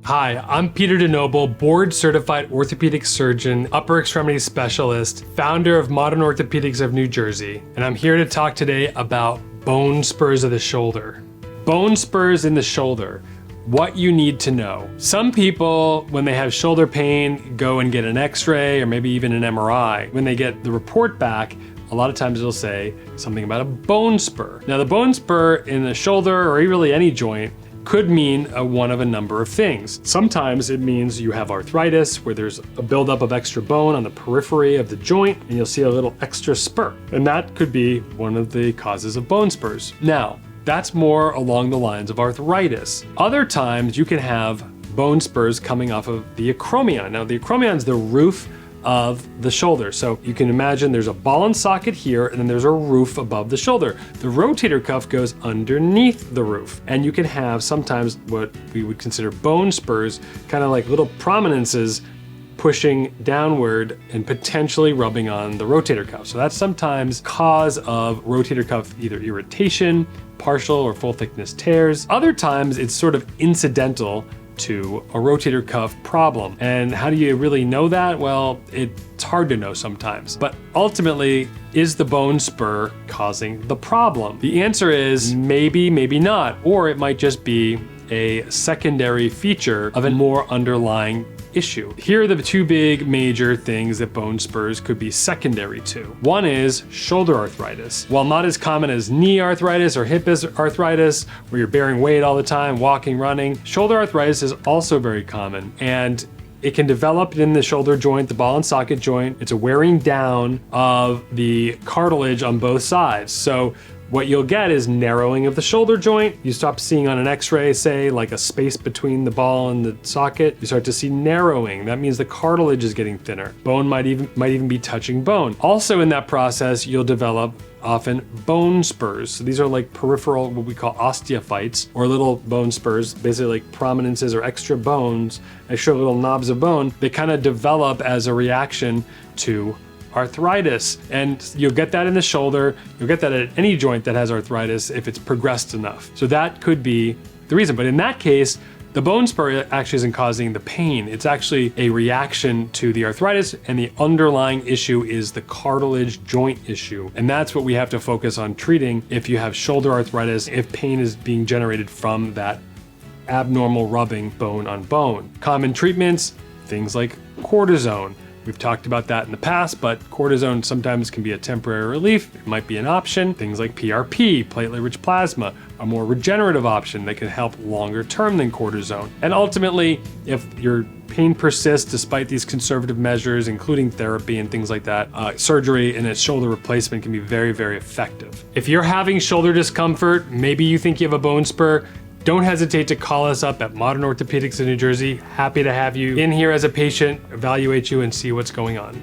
Hi, I'm Peter DeNoble, board-certified orthopedic surgeon, upper extremity specialist, founder of Modern Orthopedics of New Jersey, and I'm here to talk today about bone spurs of the shoulder. Bone spurs in the shoulder, what you need to know. Some people, when they have shoulder pain, go and get an x-ray or maybe even an MRI. When they get the report back, a lot of times it'll say something about a bone spur. Now the bone spur in the shoulder or really any joint could mean one of a number of things. Sometimes it means you have arthritis where there's a buildup of extra bone on the periphery of the joint and you'll see a little extra spur. And that could be one of the causes of bone spurs. Now, that's more along the lines of arthritis. Other times you can have bone spurs coming off of the acromion. Now the acromion is the roof of the shoulder. So you can imagine there's a ball and socket here and then there's a roof above the shoulder. The rotator cuff goes underneath the roof. And you can have sometimes what we would consider bone spurs, kind of like little prominences pushing downward and potentially rubbing on the rotator cuff. So that's sometimes cause of rotator cuff either irritation, partial or full thickness tears. Other times it's sort of incidental to a rotator cuff problem. And how do you really know that? Well, it's hard to know sometimes. But ultimately, is the bone spur causing the problem? The answer is maybe, maybe not. Or it might just be a secondary feature of a more underlying issue. Here are the two big major things that bone spurs could be secondary to. One is shoulder arthritis. While not as common as knee arthritis or hip arthritis, where you're bearing weight all the time, walking, running, shoulder arthritis is also very common. And it can develop in the shoulder joint, the ball and socket joint. It's a wearing down of the cartilage on both sides. So what you'll get is narrowing of the shoulder joint. You stop seeing on an x-ray, say, like a space between the ball and the socket. You start to see narrowing. That means the cartilage is getting thinner. Bone might even be touching bone. Also in that process, you'll develop often bone spurs. So these are like peripheral, what we call osteophytes, or little bone spurs, basically like prominences or extra bones, extra little knobs of bone. They kind of develop as a reaction to arthritis. And you'll get that in the shoulder. You'll get that at any joint that has arthritis if it's progressed enough. So that could be the reason. But in that case, the bone spur actually isn't causing the pain. It's actually a reaction to the arthritis, and the underlying issue is the cartilage joint issue. And that's what we have to focus on treating if you have shoulder arthritis, if pain is being generated from that abnormal rubbing bone on bone. Common treatments, things like cortisone. We've talked about that in the past, but cortisone sometimes can be a temporary relief. It might be an option. Things like PRP, platelet-rich plasma, a more regenerative option that can help longer term than cortisone. And ultimately, if your pain persists despite these conservative measures, including therapy and things like that, surgery and a shoulder replacement can be very, very effective. If you're having shoulder discomfort, maybe you think you have a bone spur, don't hesitate to call us up at Modern Orthopedics in New Jersey. Happy to have you in here as a patient, evaluate you and see what's going on.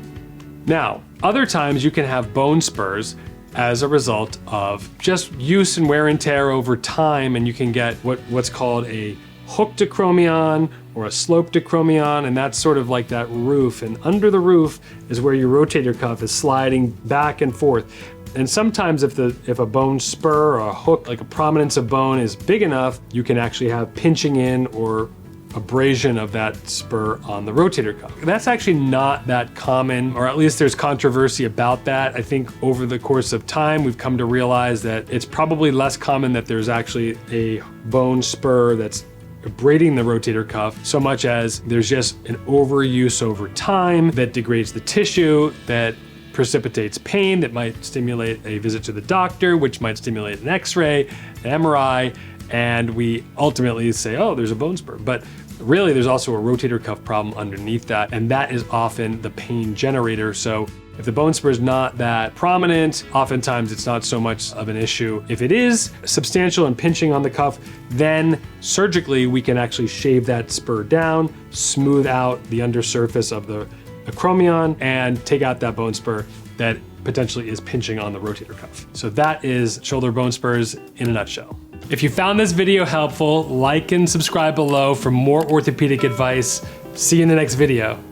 Now, other times you can have bone spurs as a result of just use and wear and tear over time, and you can get what's called a hooked acromion or a sloped acromion, and that's sort of like that roof. And under the roof is where your rotator cuff is sliding back and forth. And sometimes if a bone spur or a hook, like a prominence of bone is big enough, you can actually have pinching in or abrasion of that spur on the rotator cuff. That's actually not that common, or at least there's controversy about that. I think over the course of time, we've come to realize that it's probably less common that there's actually a bone spur that's abrading the rotator cuff, so much as there's just an overuse over time that degrades the tissue, that precipitates pain, that might stimulate a visit to the doctor, which might stimulate an x-ray, an MRI, and we ultimately say, oh, there's a bone spur. But really, there's also a rotator cuff problem underneath that, and that is often the pain generator. So if the bone spur is not that prominent, oftentimes it's not so much of an issue. If it is substantial and pinching on the cuff, then surgically we can actually shave that spur down, smooth out the undersurface of the acromion, and take out that bone spur that potentially is pinching on the rotator cuff. So that is shoulder bone spurs in a nutshell. If you found this video helpful, like and subscribe below for more orthopedic advice. See you in the next video.